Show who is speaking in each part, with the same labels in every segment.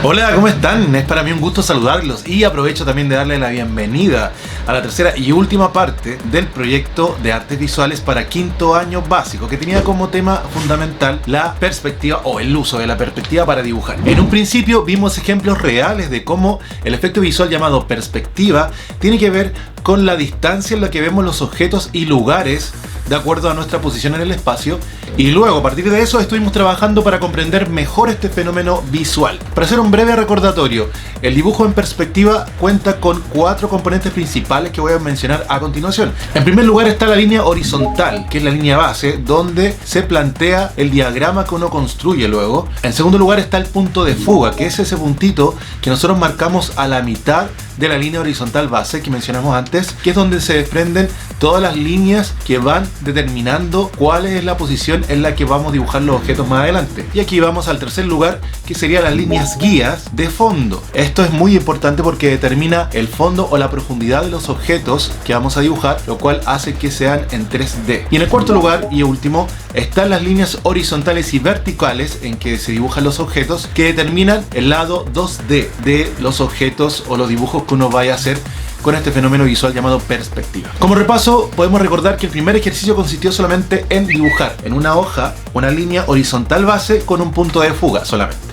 Speaker 1: Hola, ¿cómo están? Es para mí un gusto saludarlos y aprovecho también de darle la bienvenida a la tercera y última parte del proyecto de artes visuales para quinto año básico, que tenía como tema fundamental la perspectiva o el uso de la perspectiva para dibujar. En un principio vimos ejemplos reales de cómo el efecto visual llamado perspectiva tiene que ver con la distancia en la que vemos los objetos y lugares de acuerdo a nuestra posición en el espacio, y luego a partir de eso estuvimos trabajando para comprender mejor este fenómeno visual. Para hacer un breve recordatorio, el dibujo en perspectiva cuenta con 4 componentes principales que voy a mencionar a continuación. En primer lugar está la línea horizontal, que es la línea base, donde se plantea el diagrama que uno construye luego. En segundo lugar está el punto de fuga, que es ese puntito que nosotros marcamos a la mitad de la línea horizontal base que mencionamos antes, que es donde se desprenden todas las líneas que van determinando cuál es la posición en la que vamos a dibujar los objetos más adelante. Y aquí vamos al tercer lugar, que serían las líneas guías de fondo. Esto es muy importante porque determina el fondo o la profundidad de los objetos que vamos a dibujar, lo cual hace que sean en 3D. Y en el cuarto lugar y último están las líneas horizontales y verticales en que se dibujan los objetos, que determinan el lado 2D de los objetos o los dibujos que uno vaya a hacer con este fenómeno visual llamado perspectiva. Como repaso, podemos recordar que el primer ejercicio consistió solamente en dibujar en una hoja una línea horizontal base con un punto de fuga solamente.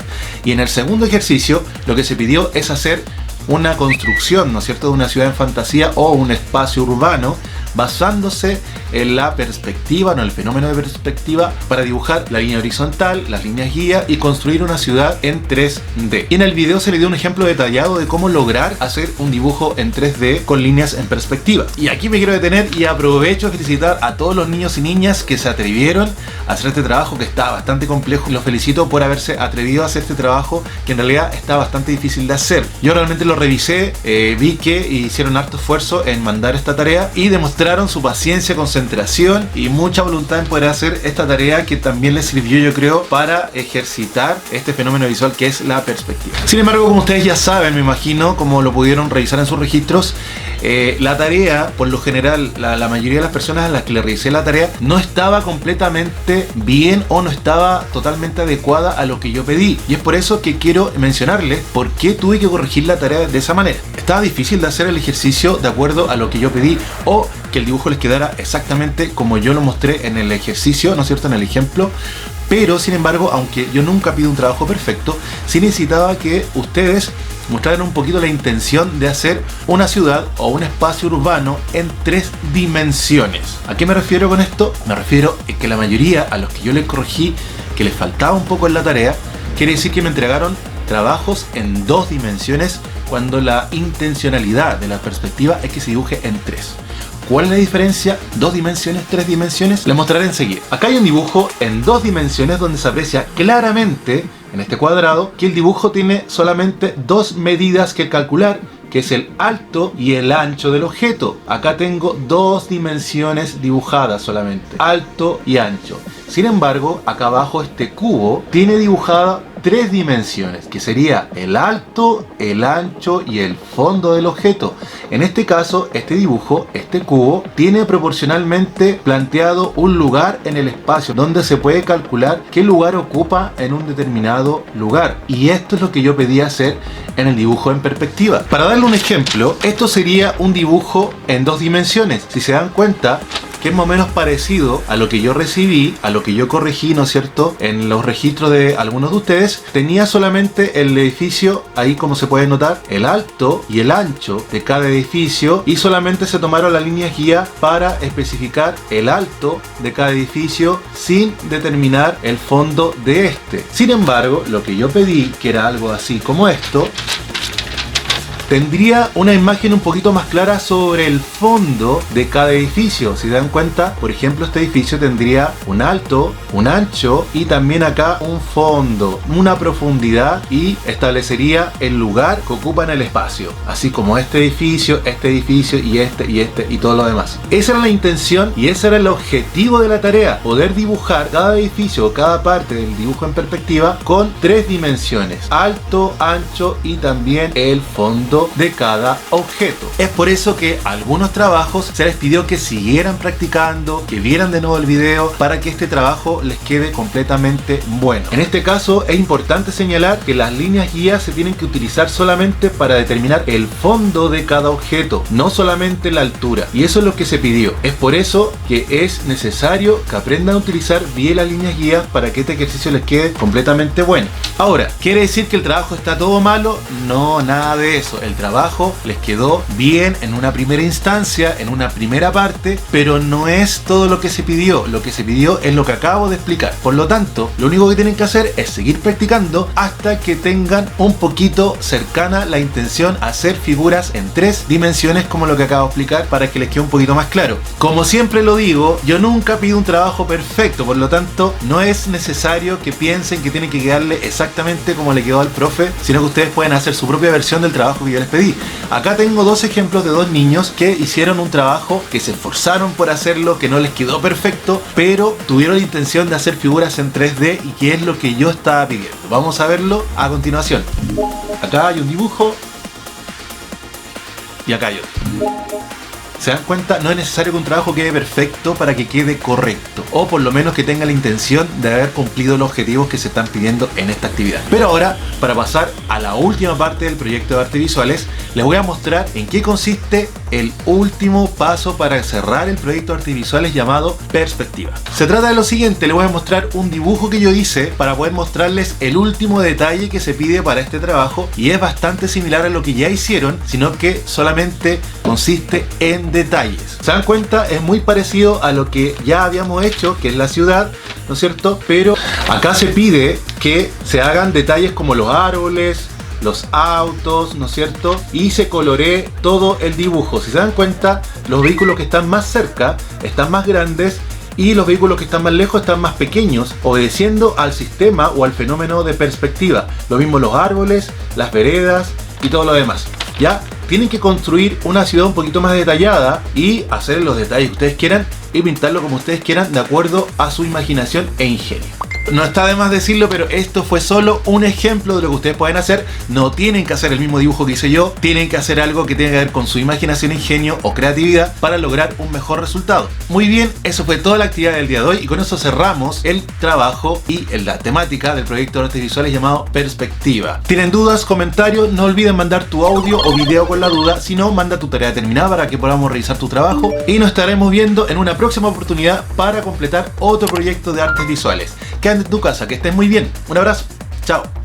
Speaker 1: Y en el segundo ejercicio lo que se pidió es hacer una construcción, ¿no es cierto?, de una ciudad en fantasía o un espacio urbano basándose en la perspectiva, no el fenómeno de perspectiva, para dibujar la línea horizontal, las líneas guía y construir una ciudad en 3D. Y en el video se le dio un ejemplo detallado de cómo lograr hacer un dibujo en 3D con líneas en perspectiva. Y aquí me quiero detener y aprovecho a felicitar a todos los niños y niñas que se atrevieron a hacer este trabajo, que está bastante complejo. Los felicito por haberse atrevido a hacer este trabajo, que en realidad está bastante difícil de hacer. Yo realmente lo revisé, vi que hicieron harto esfuerzo en mandar esta tarea y demostraron su paciencia, concentración y mucha voluntad en poder hacer esta tarea, que también les sirvió, yo creo, para ejercitar este fenómeno visual que es la perspectiva. Sin embargo, como ustedes ya saben, me imagino, como lo pudieron revisar en sus registros, la tarea, por lo general, la mayoría de las personas a las que le revisé la tarea no estaba completamente bien o no estaba totalmente adecuada a lo que yo pedí. Y es por eso que quiero mencionarles por qué tuve que corregir la tarea de esa manera. Estaba difícil de hacer el ejercicio de acuerdo a lo que yo pedí, o que el dibujo les quedara exactamente como yo lo mostré en el ejercicio, ¿no es cierto?, en el ejemplo. Pero sin embargo, aunque yo nunca pido un trabajo perfecto, sí necesitaba que ustedes mostraran un poquito la intención de hacer una ciudad o un espacio urbano en 3 dimensiones. ¿A qué me refiero con esto? Me refiero a que la mayoría a los que yo les corregí que les faltaba un poco en la tarea, quiere decir que me entregaron trabajos en 2 dimensiones cuando la intencionalidad de la perspectiva es que se dibuje en 3. ¿Cuál es la diferencia? 2 dimensiones, 3 dimensiones. Les mostraré enseguida. Acá hay un dibujo en 2 dimensiones donde se aprecia claramente en este cuadrado que el dibujo tiene solamente 2 medidas que calcular, que es el alto y el ancho del objeto. Acá tengo 2 dimensiones dibujadas solamente, alto y ancho. Sin embargo, acá abajo este cubo tiene dibujada 3 dimensiones, que sería el alto, el ancho y el fondo del objeto. En este caso, este dibujo, este cubo, tiene proporcionalmente planteado un lugar en el espacio donde se puede calcular qué lugar ocupa en un determinado lugar. Y esto es lo que yo pedí hacer en el dibujo en perspectiva. Para darle un ejemplo, esto sería un dibujo en 2 dimensiones. Si se dan cuenta, que es más o menos parecido a lo que yo recibí, a lo que yo corregí, ¿no es cierto?, en los registros de algunos de ustedes. Tenía solamente el edificio, ahí como se puede notar, el alto y el ancho de cada edificio, y solamente se tomaron las líneas guía para especificar el alto de cada edificio sin determinar el fondo de este. Sin embargo, lo que yo pedí, que era algo así como esto, tendría una imagen un poquito más clara sobre el fondo de cada edificio. Si se dan cuenta, por ejemplo, este edificio tendría un alto, un ancho y también acá un fondo, una profundidad, y establecería el lugar que ocupa en el espacio, así como este edificio y este y todo lo demás. Esa era la intención y ese era el objetivo de la tarea, poder dibujar cada edificio o cada parte del dibujo en perspectiva con 3 dimensiones, alto, ancho y también el fondo fondo de cada objeto. Es por eso que a algunos trabajos se les pidió que siguieran practicando, que vieran de nuevo el video para que este trabajo les quede completamente bueno. En este caso es importante señalar que las líneas guías se tienen que utilizar solamente para determinar el fondo de cada objeto, no solamente la altura, y eso es lo que se pidió. Es por eso que es necesario que aprendan a utilizar bien las líneas guías para que este ejercicio les quede completamente bueno. Ahora, ¿quiere decir que el trabajo está todo malo? No, nada de eso. El trabajo les quedó bien en una primera instancia, en una primera parte, pero no es todo lo que se pidió. Lo que se pidió es lo que acabo de explicar. Por lo tanto, lo único que tienen que hacer es seguir practicando hasta que tengan un poquito cercana la intención a hacer figuras en 3 dimensiones como lo que acabo de explicar para que les quede un poquito más claro. Como siempre lo digo, yo nunca pido un trabajo perfecto, por lo tanto no es necesario que piensen que tienen que quedarle exactamente como le quedó al profe, sino que ustedes pueden hacer su propia versión del trabajo que yo les pedí. Acá tengo 2 ejemplos de 2 niños que hicieron un trabajo, que se esforzaron por hacerlo, que no les quedó perfecto, pero tuvieron la intención de hacer figuras en 3D y que es lo que yo estaba pidiendo. Vamos a verlo a continuación. Acá hay un dibujo y acá hay otro. ¿Se dan cuenta? No es necesario que un trabajo quede perfecto para que quede correcto, o por lo menos que tenga la intención de haber cumplido los objetivos que se están pidiendo en esta actividad. Pero ahora, para pasar a la última parte del proyecto de artes visuales, les voy a mostrar en qué consiste el último paso para cerrar el proyecto de artes visuales llamado perspectiva. Se trata de lo siguiente: les voy a mostrar un dibujo que yo hice para poder mostrarles el último detalle que se pide para este trabajo, y es bastante similar a lo que ya hicieron, sino que solamente consiste en detalles. ¿Se dan cuenta? Es muy parecido a lo que ya habíamos hecho, que es la ciudad, ¿no es cierto? Pero acá se pide que se hagan detalles como los árboles, los autos, ¿no es cierto? Y se coloree todo el dibujo. Si se dan cuenta, los vehículos que están más cerca están más grandes y los vehículos que están más lejos están más pequeños, obedeciendo al sistema o al fenómeno de perspectiva. Lo mismo los árboles, las veredas y todo lo demás. ¿Ya? Tienen que construir una ciudad un poquito más detallada y hacer los detalles que ustedes quieran y pintarlo como ustedes quieran de acuerdo a su imaginación e ingenio. No está de más decirlo, pero esto fue solo un ejemplo de lo que ustedes pueden hacer. No tienen que hacer el mismo dibujo que hice yo, tienen que hacer algo que tenga que ver con su imaginación, ingenio o creatividad para lograr un mejor resultado. Muy bien, eso fue toda la actividad del día de hoy y con eso cerramos el trabajo y la temática del proyecto de artes visuales llamado Perspectiva. ¿Tienen dudas, comentarios? No olviden mandar tu audio o video con la duda, si no, manda tu tarea terminada para que podamos revisar tu trabajo y nos estaremos viendo en una próxima oportunidad para completar otro proyecto de artes visuales. Quédate en tu casa, que estés muy bien. Un abrazo. Chao.